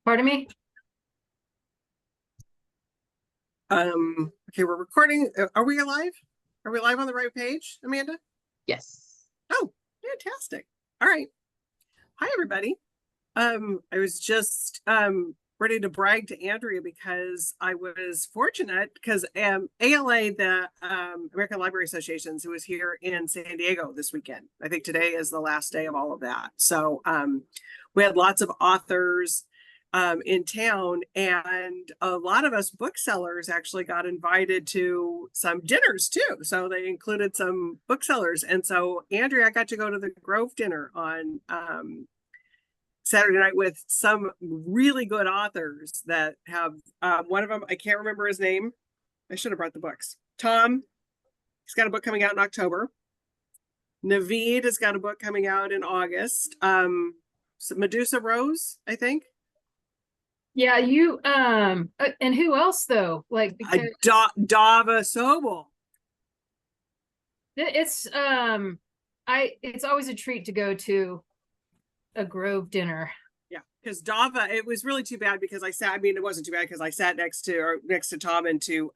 Pardon me? Okay, we're recording. Are we alive? Are we live on the right page, Amanda? Yes. Oh, fantastic. All right. Hi, everybody. I was just ready to brag to Andrea because I was fortunate because ALA, the American Library Associations, who was here in San Diego this weekend. I think today is the last day of all of that. So we had lots of authors in town, and a lot of us booksellers actually got invited to some dinners too. So they included some booksellers, and so Andrea got to go to the Grove dinner on Saturday night with some really good authors that have one of them, I can't remember his name. I should have brought the books. Tom, he's got a book coming out in October. Naveed has got a book coming out in August. So Medusa Rose, I think. Yeah, and who else though? Like because Dava Sobel. it's always a treat to go to a Grove dinner. Yeah, because Dava, it was really too bad because I mean, it wasn't too bad because I sat next to Tom and to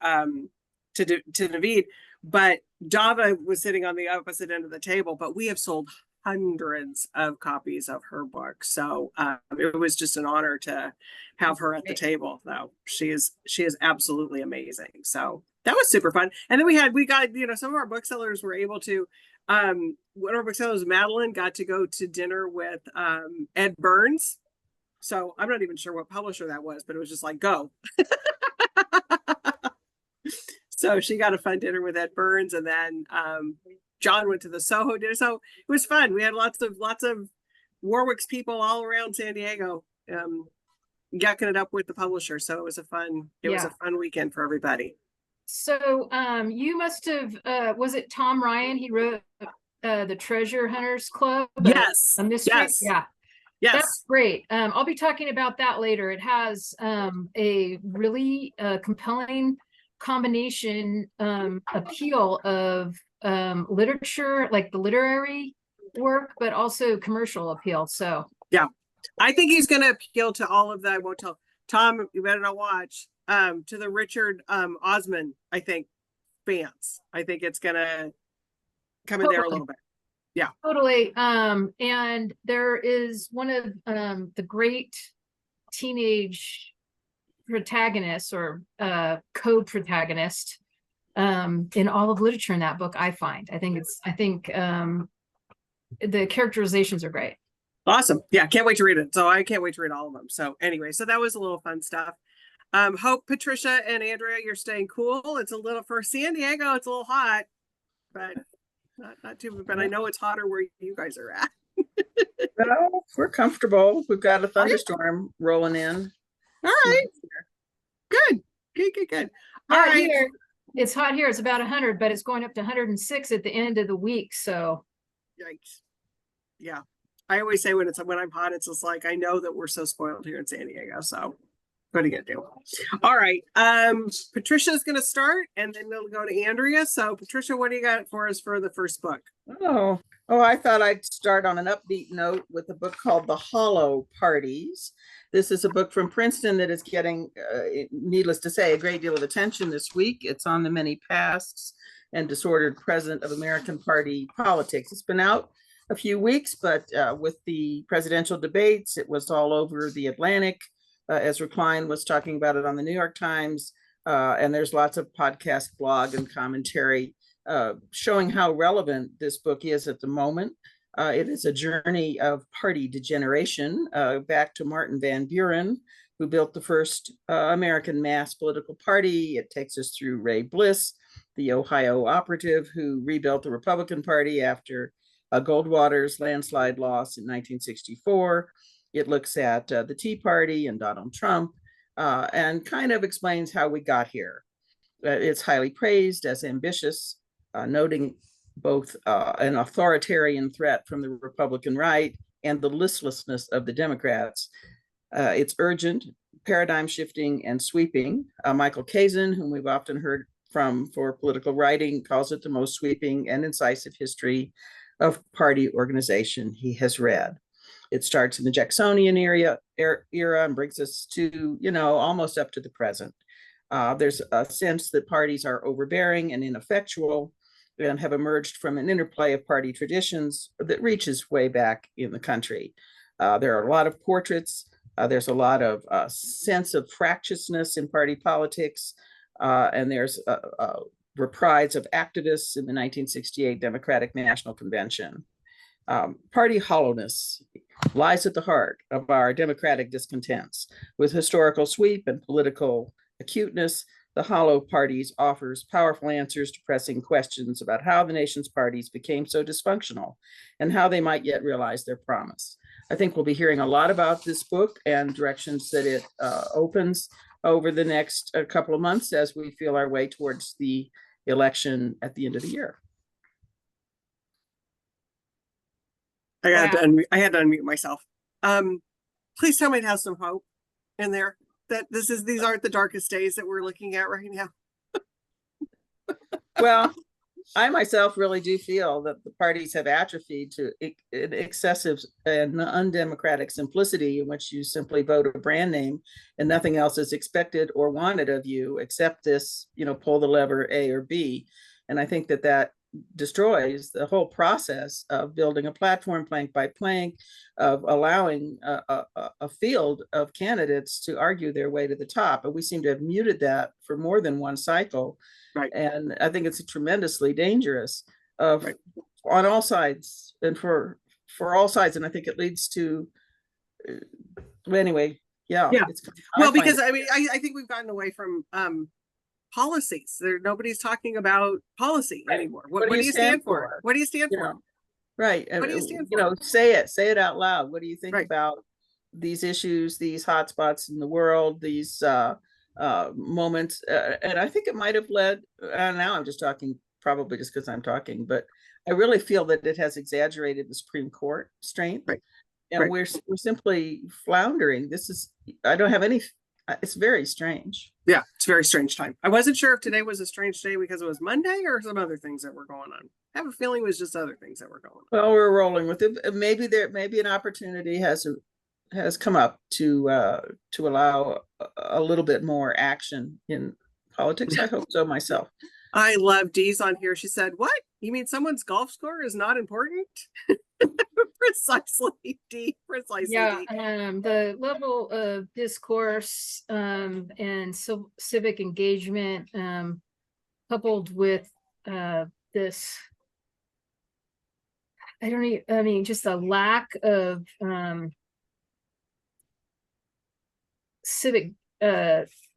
Naveed, but Dava was sitting on the opposite end of the table. But we have sold hundreds of copies of her book, so it was just an honor to have her at the table. Though she is absolutely amazing. So that was super fun. And then we got some of our booksellers were able to one of our booksellers, Madeline, got to go to dinner with Ed Burns. So I'm not even sure what publisher that was, but it was just like, go. So she got a fun dinner with Ed Burns, and then John went to the Soho dinner. So it was fun. We had lots of Warwick's people all around San Diego, yucking it up with the publisher. So it was a fun weekend for everybody. So you must have was it Tom Ryan? He wrote the Treasure Hunters Club. Yes. A mystery. Yes. Yeah. Yes. That's great. I'll be talking about that later. It has a really compelling combination appeal of literature, like the literary work, but also commercial appeal. So yeah, I think he's going to appeal to all of the, I won't tell Tom, you better not watch, to the Richard Osman, I think, fans. I think it's going to come in there a little bit. Yeah, totally. And there is one of the great teenage protagonists or co-protagonist in all of literature in that book. I think the characterizations are great. Awesome. Yeah, can't wait to read it. So I can't wait to read all of them. So anyway, so that was a little fun stuff. Hope Patricia and Andrea, you're staying cool. It's a little, for San Diego, it's a little hot, but not too, but I know it's hotter where you guys are at. Well, we're comfortable. We've got a thunderstorm rolling in. All right. Good. All right. Here. It's hot here. It's about 100, but it's going up to 106 at the end of the week. So yikes. Yeah. I always say when I'm hot, it's just like, I know that we're so spoiled here in San Diego. So what are you gonna do? All right. Patricia's gonna start, and then we'll go to Andrea. So Patricia, what do you got for us for the first book? Oh, I thought I'd start on an upbeat note with a book called The Hollow Parties. This is a book from Princeton that is getting, needless to say, a great deal of attention this week. It's on the many pasts and disordered present of American party politics. It's been out a few weeks, but with the presidential debates, it was all over the Atlantic. Ezra Klein was talking about it on the New York Times, and there's lots of podcast, blog, and commentary showing how relevant this book is at the moment. It is a journey of party degeneration back to Martin Van Buren, who built the first American mass political party. It takes us through Ray Bliss, the Ohio operative who rebuilt the Republican Party after Goldwater's landslide loss in 1964. It looks at the Tea Party and Donald Trump and kind of explains how we got here. It's highly praised as ambitious, noting both an authoritarian threat from the Republican right and the listlessness of the Democrats. It's urgent, paradigm shifting, and sweeping. Michael Kazin, whom we've often heard from for political writing, calls it the most sweeping and incisive history of party organization he has read. It starts in the Jacksonian era and brings us to, almost up to the present. There's a sense that parties are overbearing and ineffectual and have emerged from an interplay of party traditions that reaches way back in the country. There are a lot of portraits. There's a lot of sense of fractiousness in party politics. And there's a reprise of activists in the 1968 Democratic National Convention. Party hollowness lies at the heart of our democratic discontents. With historical sweep and political acuteness, the hollow parties offers powerful answers to pressing questions about how the nation's parties became so dysfunctional and how they might yet realize their promise. I think we'll be hearing a lot about this book and directions that it opens over the next couple of months as we feel our way towards the election at the end of the year. I had to unmute myself. Please tell me it has some hope in there, that these aren't the darkest days that we're looking at right now. Well, I myself really do feel that the parties have atrophied to an excessive and undemocratic simplicity in which you simply vote a brand name and nothing else is expected or wanted of you except this, pull the lever A or B. And I think that destroys the whole process of building a platform plank by plank, of allowing a field of candidates to argue their way to the top. And we seem to have muted that for more than one cycle. Right. And I think it's tremendously dangerous on all sides and for all sides. And I think it leads to, anyway, yeah. Well, because I think we've gotten away from policies. Nobody's talking about policy anymore. What do you stand for? What do you stand for? Right. What do you stand for? Say it out loud. What do you think about these issues, these hotspots in the world, these moments? And I think it might have led, now I'm just talking probably just because I'm talking, but I really feel that it has exaggerated the Supreme Court strength. Right. And we're simply floundering. I don't have any, it's very strange. Yeah, it's a very strange time. I wasn't sure if today was a strange day because it was Monday or some other things that were going on. I have a feeling it was just other things that were going on. Well, we're rolling with it. Maybe an opportunity has come up to allow a little bit more action in politics. I hope so myself. I love Dee's on here. She said, "What? You mean someone's golf score is not important?" Precisely, Dee. Precisely. Yeah, Dee. the level of discourse and civic engagement coupled with this, just a lack of civic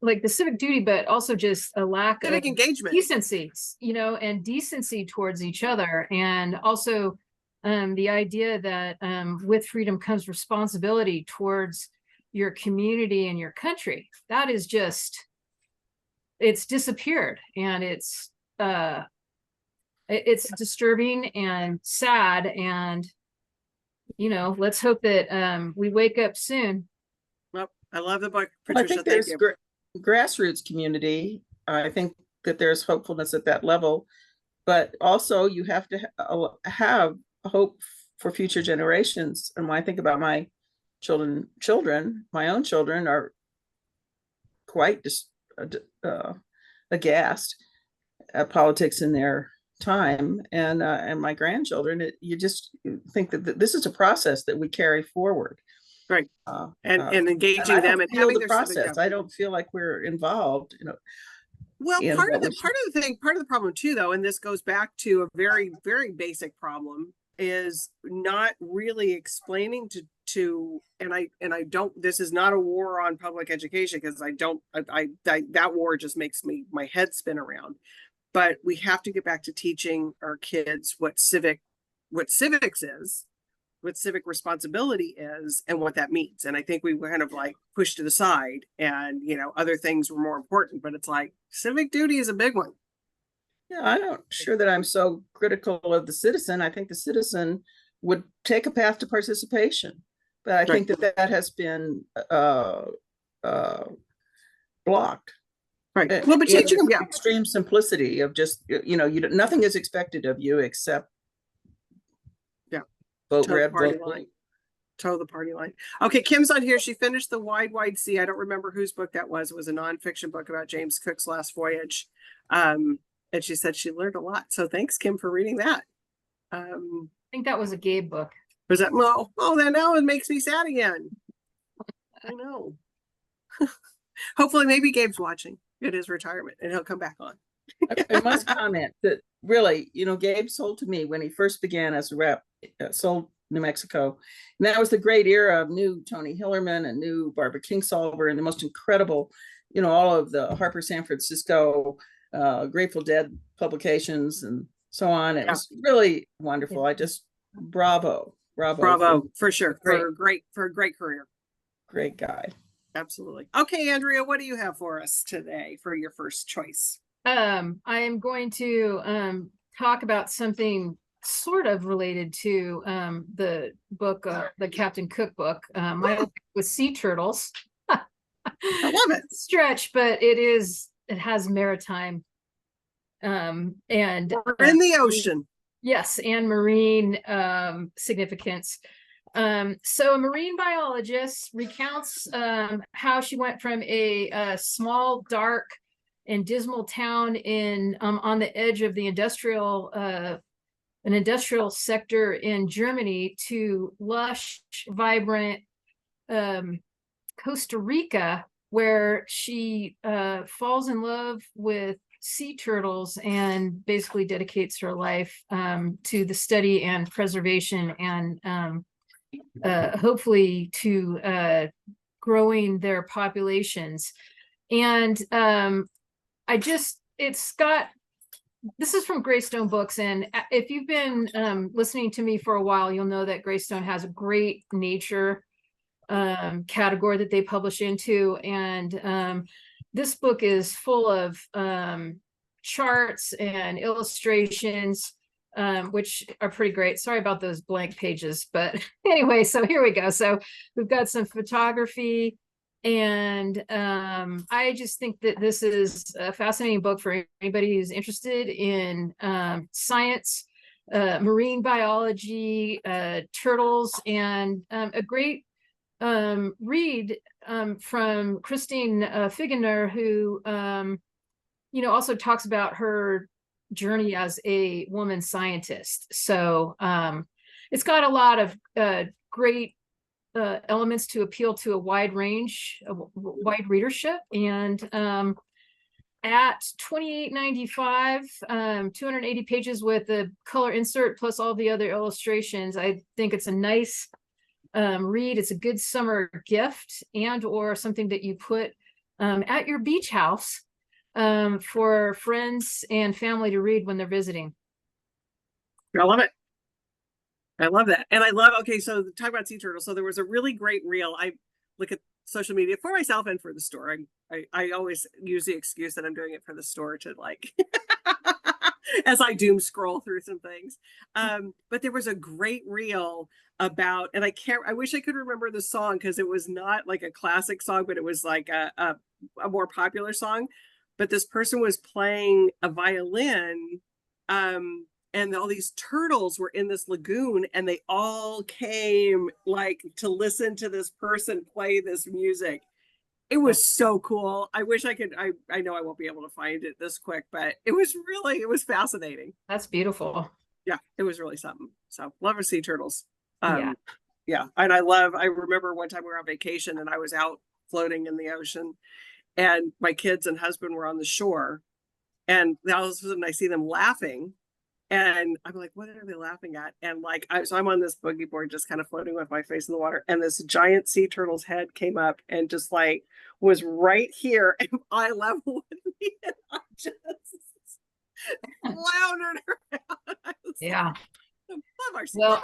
like the civic duty, but also just a lack Civic of engagement, decency, and decency towards each other. And also the idea that with freedom comes responsibility towards your community and your country. That is just, it's disappeared, and it's disturbing and sad. And let's hope that we wake up soon. Well, I love the book, Well, Patricia. I think there's grassroots community. I think that there's hopefulness at that level, but also you have to have hope for future generations. And when I think about my children, my own children are quite aghast at politics in their time, and my grandchildren. You just think that this is a process that we carry forward. Right. And engaging them and having their process. I don't feel like we're involved, Well, part of the problem too, though, and this goes back to a very, very basic problem, is not really explaining to and I don't, this is not a war on public education, because that war just makes my head spin around. But we have to get back to teaching our kids what civics is, what civic responsibility is, and what that means. And I think we kind of pushed to the side, and other things were more important, but it's civic duty is a big one. Yeah, I'm not sure that I'm so critical of the citizen. I think the citizen would take a path to participation, but I think that has been blocked. Right. Well, but teaching them, extreme simplicity of just nothing is expected of you except vote red, vote blue. Toe the party line. Okay, Kim's on here. She finished The Wide, Wide Sea. I don't remember whose book that was. It was a nonfiction book about James Cook's last voyage. And she said she learned a lot. So thanks, Kim, for reading that. I think that was a Gabe book. Was that oh, then now it makes me sad again. I know. Hopefully maybe Gabe's watching at his retirement and he'll come back on. I must comment that really, Gabe sold to me when he first began as a rep, sold New Mexico. And that was the great era of new Tony Hillerman and new Barbara Kingsolver and the most incredible, all of the Harper San Francisco, Grateful Dead publications and so on. It was really wonderful. I just, bravo for sure. For a great career. Great guy. Absolutely. Okay, Andrea, what do you have for us today for your first choice? I am going to talk about something sort of related to the book, the Captain Cook book. My book with sea turtles. I love it. Stretch, but it has maritime and we're in the ocean. Yes, and marine significance. So a marine biologist recounts how she went from a small, dark, and dismal town in on the edge of the an industrial sector in Germany to lush, vibrant Costa Rica, where she falls in love with sea turtles and basically dedicates her life to the study and preservation and hopefully to growing their populations. And this is from Greystone Books, and if you've been listening to me for a while, you'll know that Greystone has a great nature category that they publish into, and this book is full of charts and illustrations, which are pretty great. Sorry about those blank pages, but anyway, so here we go. So we've got some photography, and I just think that this is a fascinating book for anybody who's interested in science, marine biology, turtles, and a great read from Christine Figener, who also talks about her journey as a woman scientist. So it's got a lot of great elements to appeal to a wide readership, and at $28.95, 280 pages with a color insert plus all the other illustrations, I think it's a nice read. It's a good summer gift and or something that you put at your beach house for friends and family to read when they're visiting. I love it. I love that. And I love, okay, so talk about sea turtles. So there was a really great reel. I look at social media for myself and for the store. I always use the excuse that I'm doing it for the store to like, as I doom scroll through some things. But there was a great reel about, and I wish I could remember the song because it was not like a classic song, but it was like a more popular song. But this person was playing a violin, and all these turtles were in this lagoon, and they all came like to listen to this person play this music. It was so cool. I wish I could, I know I won't be able to find it this quick, but it was fascinating. That's beautiful. Yeah, it was really something. So love our sea turtles. Yeah. And I remember one time we were on vacation and I was out floating in the ocean, and my kids and husband were on the shore, and all of a sudden I see them laughing. And I'm like, what are they laughing at? And like, so I'm on this boogie board, just kind of floating with my face in the water. And this giant sea turtle's head came up and just like was right here and eye level with me. And I just floundered around. Yeah. Well,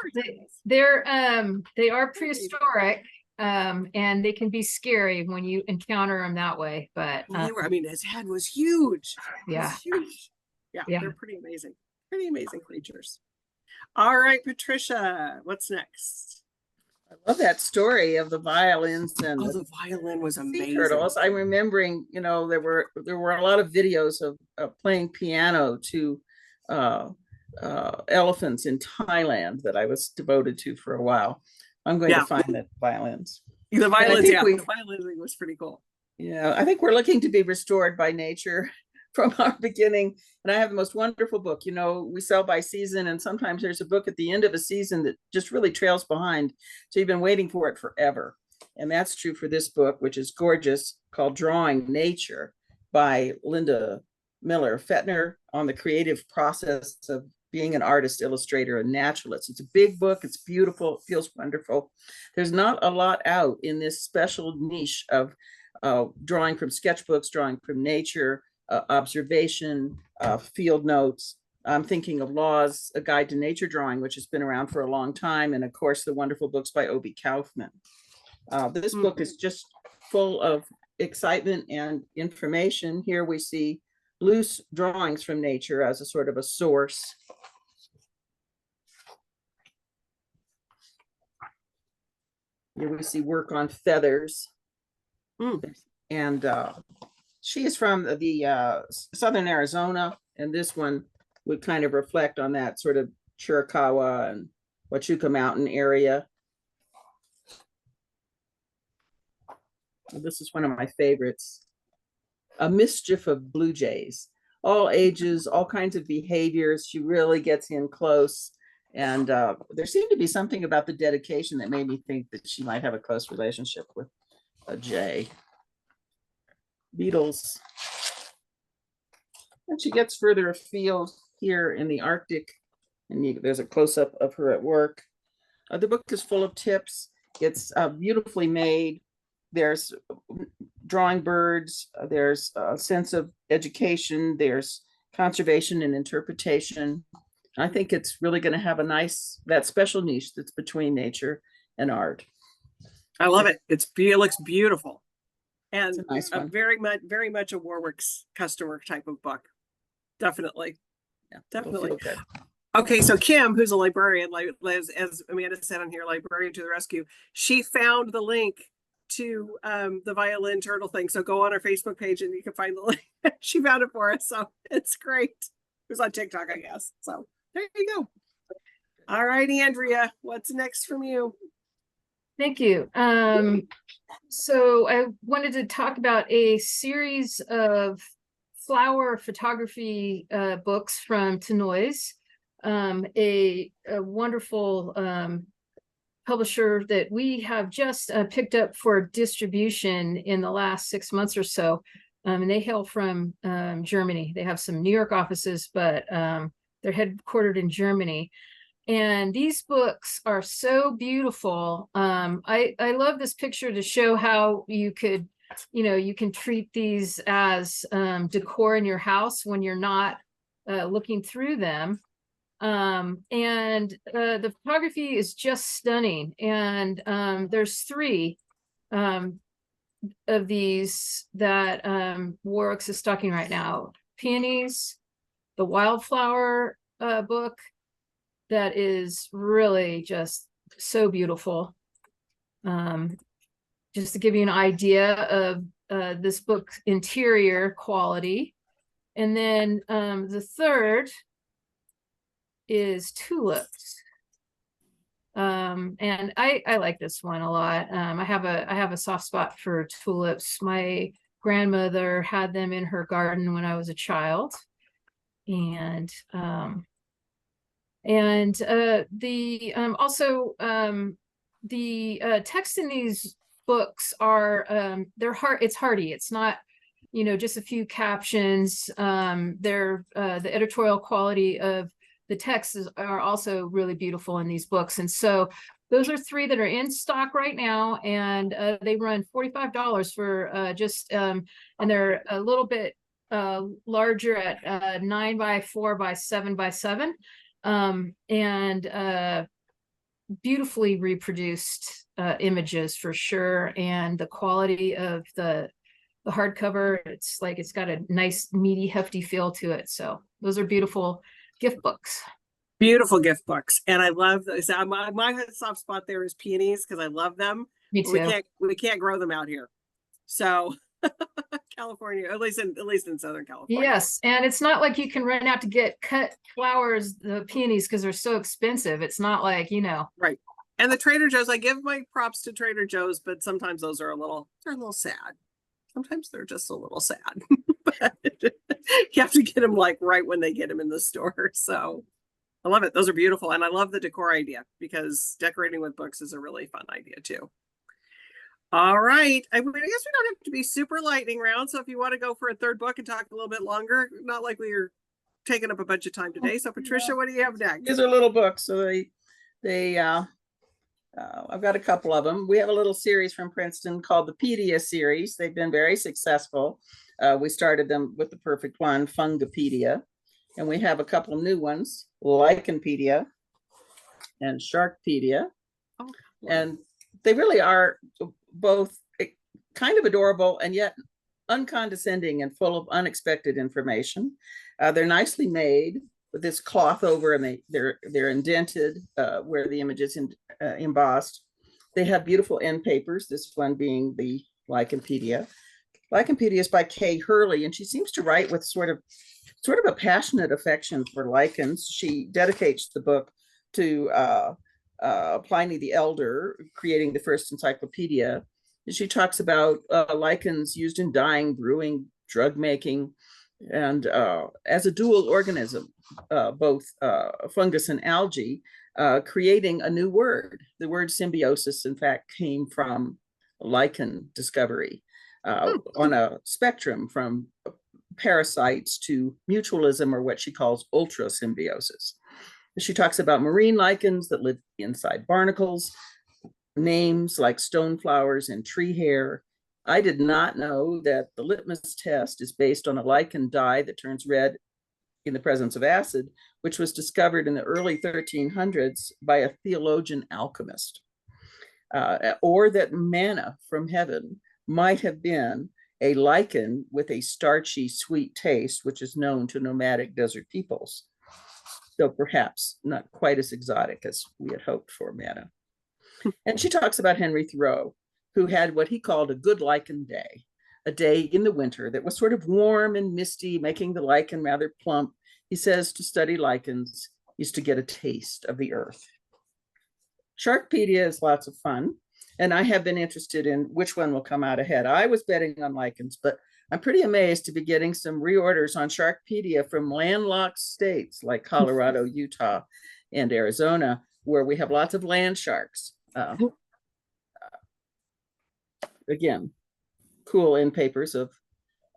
they are prehistoric, and they can be scary when you encounter them that way. But his head was huge. Yeah. Huge. Yeah, they're pretty amazing. Pretty amazing creatures. All right, Patricia, what's next? I love that story of the violins and the violin was amazing. Turtles. I'm remembering, there were a lot of videos of playing piano to elephants in Thailand that I was devoted to for a while. I'm going Yeah. to find the violins. The violins, think yeah, we- the violins thing was pretty cool. Yeah, I think we're looking to be restored by nature from our beginning. And I have the most wonderful book. You know, we sell by season, and sometimes there's a book at the end of a season that just really trails behind. So you've been waiting for it forever. And that's true for this book, which is gorgeous, called Drawing Nature by Linda Miller Fettner, on the creative process of being an artist, illustrator, and naturalist. It's a big book. It's beautiful. It feels wonderful. There's not a lot out in this special niche of drawing from sketchbooks, drawing from nature, observation, field notes. I'm thinking of Law's A Guide to Nature Drawing, which has been around for a long time. And of course, the wonderful books by Obie Kaufman. This book is just full of excitement and information. Here we see loose drawings from nature as a sort of a source. Here we see work on feathers. And she is from the southern Arizona, and this one would kind of reflect on that sort of Chiricahua and Huachuca Mountain area. This is one of my favorites. A Mischief of Blue Jays. All ages, all kinds of behaviors. She really gets in close. And there seemed to be something about the dedication that made me think that she might have a close relationship with a jay. Beetles. And she gets further afield here in the Arctic. And there's a close-up of her at work. The book is full of tips. It's beautifully made. There's drawing birds. There's a sense of education. There's conservation and interpretation. I think it's really going to have a nice, that special niche that's between nature and art. I love it. It looks beautiful. And It's a nice one. very much a Warwick's customer type of book. Definitely. Yeah, Definitely. it'll feel good. Okay, so Kim, who's a librarian, like as Amanda said on here, librarian to the rescue, she found the link to the violin turtle thing. So go on our Facebook page and you can find the link. She found it for us, so it's great. It was on TikTok, I guess. So there you go. All right, Andrea, what's next from you? Thank you. So I wanted to talk about a series of flower photography books from Tenoise, a wonderful publisher that we have just picked up for distribution in the last 6 months or so. And they hail from Germany. They have some New York offices, but they're headquartered in Germany. And these books are so beautiful. I love this picture to show how you could, you can treat these as decor in your house when you're not looking through them. And the photography is just stunning. And there's 3 of these that Warwick's is stocking right now. Peonies, the Wildflower book, that is really just so beautiful. Just to give you an idea of this book's interior quality. And then the third is Tulips. And I like this one a lot. I have a soft spot for tulips. My grandmother had them in her garden when I was a child. And the text in these books are it's hearty. It's not just a few captions. The editorial quality of the texts are also really beautiful in these books. And so those are 3 that are in stock right now, and they run $45 for and they're a little bit larger at 9x4 by 7x7. And beautifully reproduced images for sure. And the quality of the hardcover, it's got a nice meaty hefty feel to it. So those are beautiful gift books. Beautiful gift books. And I love this. My soft spot there is peonies because I love them. Me too. We can't grow them out here. So California, at least in Southern California. Yes, and it's not like you can run out to get cut flowers, the peonies, because they're so expensive. It's not like Right. And the Trader Joe's, I give my props to Trader Joe's, but sometimes those are they're a little sad. Sometimes they're just a little sad. But you have to get them like right when they get them in the store. So I love it. Those are beautiful. And I love the decor idea because decorating with books is a really fun idea too. All right. I guess we don't have to be super lightning round. So if you want to go for a third book and talk a little bit longer, not like we are taking up a bunch of time today. So Patricia, what do you have next? These are little books, so I've got a couple of them. We have a little series from Princeton called the Pedia series. They've been very successful. We started them with the perfect one, Fungipedia, and we have a couple of new ones, Lichenpedia and Sharkpedia. Oh, and they really are both kind of adorable and yet uncondescending and full of unexpected information. They're nicely made with this cloth over, and they're indented where the image is embossed. They have beautiful end papers, this one being the Lichenpedia. Lichenpedia is by Kay Hurley, and she seems to write with sort of a passionate affection for lichens. She dedicates the book to Pliny the Elder, creating the first encyclopedia. She talks about lichens used in dyeing, brewing, drug making, and as a dual organism, both fungus and algae, creating a new word. The word symbiosis, in fact, came from lichen discovery on a spectrum from parasites to mutualism, or what she calls ultra symbiosis. She talks about marine lichens that live inside barnacles, names like stoneflowers and tree hair. I did not know that the litmus test is based on a lichen dye that turns red in the presence of acid, which was discovered in the early 1300s by a theologian alchemist, or that manna from heaven might have been a lichen with a starchy, sweet taste, which is known to nomadic desert peoples. So perhaps not quite as exotic as we had hoped for manna. And she talks about Henry Thoreau, who had what he called a good lichen day, a day in the winter that was sort of warm and misty, making the lichen rather plump. He says to study lichens is to get a taste of the earth. Sharkpedia is lots of fun, and I have been interested in which one will come out ahead. I was betting on lichens, but I'm pretty amazed to be getting some reorders on Sharkpedia from landlocked states like Colorado, Utah, and Arizona, where we have lots of land sharks. Again, cool end papers of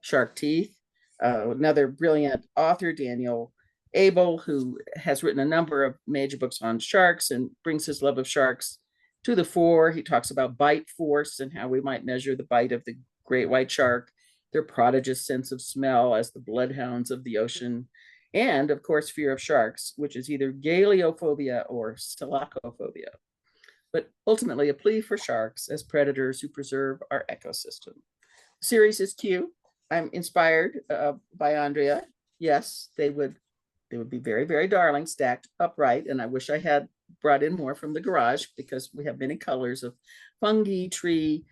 shark teeth. Another brilliant author, Daniel Abel, who has written a number of major books on sharks and brings his love of sharks to the fore. He talks about bite force and how we might measure the bite of the great white shark, their prodigious sense of smell as the bloodhounds of the ocean, and of course, fear of sharks, which is either galeophobia or selacophobia, but ultimately a plea for sharks as predators who preserve our ecosystem. The series is cute. I'm inspired by Andrea. Yes, they would be very, very darling, stacked upright. And I wish I had brought in more from the garage because we have many colors of fungi, tree,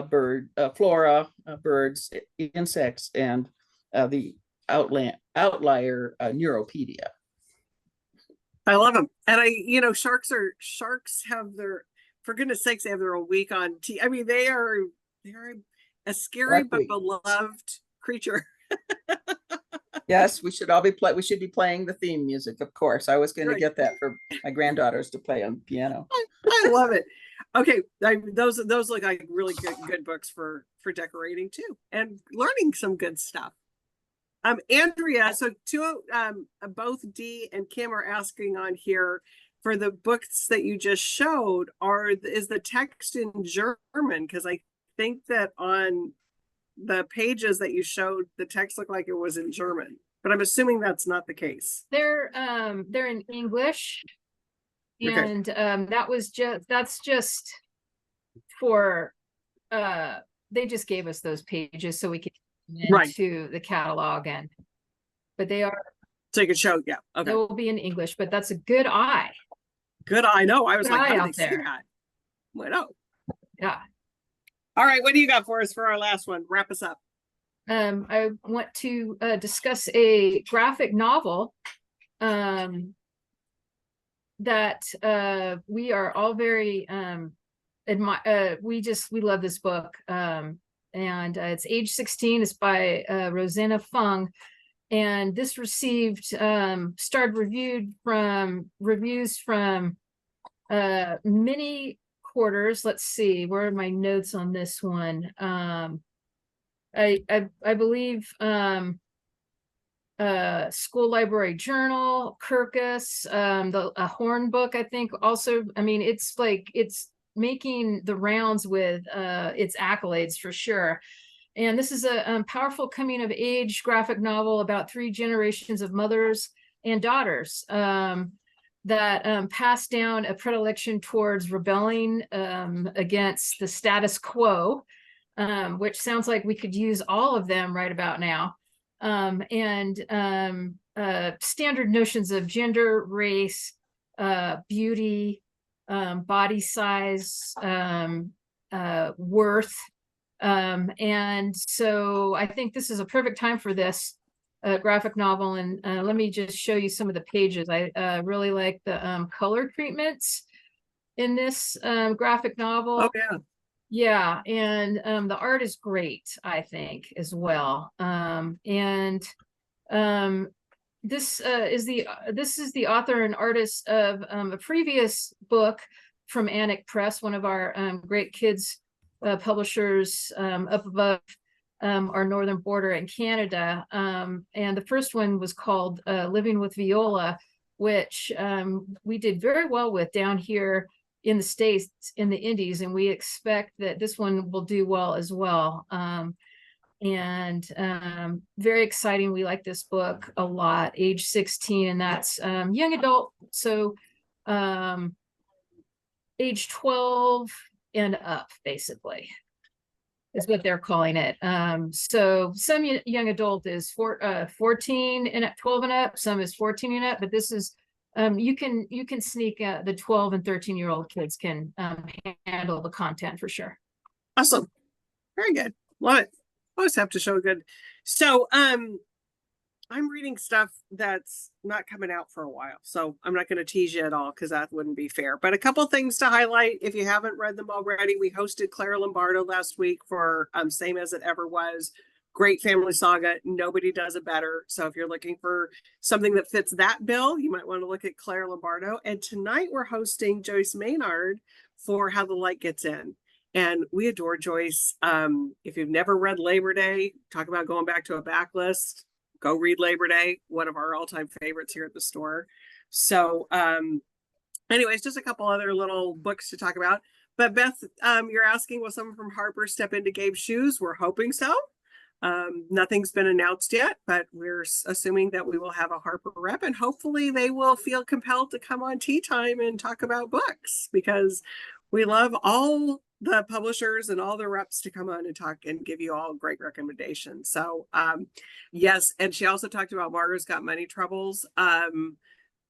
bird, flora, birds, insects, and the outlier Neuropedia. I love them. And sharks have for goodness sakes, they have their own week on TV. I mean, they're a scary but beloved creature. Yes, we should be playing the theme music, of course. I was going to get that for my granddaughters to play on piano. I love it. Okay, those look like really good books for decorating too, and learning some good stuff. Andrea, so both Dee and Kim are asking on here for the books that you just showed. Is the text in German? Because I think that on the pages that you showed, the text looked like it was in German, but I'm assuming that's not the case. They're in English, and that's just for they just gave us those pages so we could into the catalog, but they are so you could show. Yeah, okay. They will be in English, but that's a good eye. Good eye. No, I was like, how did they see that? Well, yeah. All right, what do you got for us for our last one? Wrap us up. I want to discuss a graphic novel that we are all very admire. We love this book. And it's Age 16. It's by Rosanna Fung. And this received starred reviews from many quarters. Let's see, where are my notes on this one? I believe School Library Journal, Kirkus, a Horn book, I think also. I mean, it's like it's making the rounds with its accolades for sure. And this is a powerful coming of age graphic novel about 3 generations of mothers and daughters that pass down a predilection towards rebelling against the status quo, which sounds like we could use all of them right about now. And standard notions of gender, race, beauty, body size, worth. And so I think this is a perfect time for this graphic novel. And let me just show you some of the pages. I really like the color treatments in this graphic novel. Oh yeah. Yeah, and the art is great, I think, as well. This is the author and artist of a previous book from Anik Press, one of our great kids publishers up above our northern border in Canada. And the first one was called Living with Viola, which we did very well with down here in the States, in the Indies, and we expect that this one will do well as well. Very exciting. We like this book a lot. Age 16, and that's young adult, so age 12 and up, basically, is what they're calling it. So some young adult is 14 and 12 and up, some is 14 and up, but this is you can sneak the 12 and 13-year-old kids can handle the content for sure. Awesome. Very good. Love it. Always have to show good. So I'm reading stuff that's not coming out for a while, so I'm not going to tease you at all because that wouldn't be fair. But a couple things to highlight if you haven't read them already. We hosted Claire Lombardo last week for Same as It Ever Was. Great family saga. Nobody does it better. So if you're looking for something that fits that bill, you might want to look at Claire Lombardo. And tonight we're hosting Joyce Maynard for How the Light Gets In. And we adore Joyce. If you've never read Labor Day, talk about going back to a backlist, go read Labor Day, one of our all-time favorites here at the store. So anyways, just a couple other little books to talk about. But Beth, you're asking, will someone from Harper step into Gabe's shoes? We're hoping so. Nothing's been announced yet, but we're assuming that we will have a Harper rep, and hopefully they will feel compelled to come on Tea Time and talk about books, because we love all the publishers and all the reps to come on and talk and give you all great recommendations. So yes, and she also talked about Margo's Got Money Troubles. One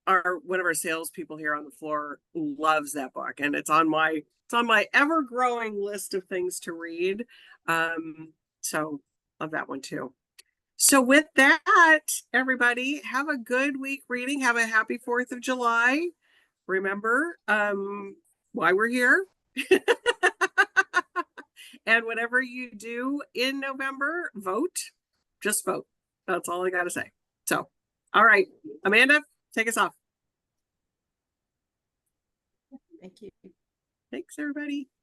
of our salespeople here on the floor loves that book, and it's on my ever-growing list of things to read. So love that one too. So with that, everybody, have a good week reading. Have a happy 4th of July. Remember why we're here. And whatever you do in November, vote. Just vote. That's all I got to say. So, all right, Amanda, take us off. Thank you. Thanks, everybody.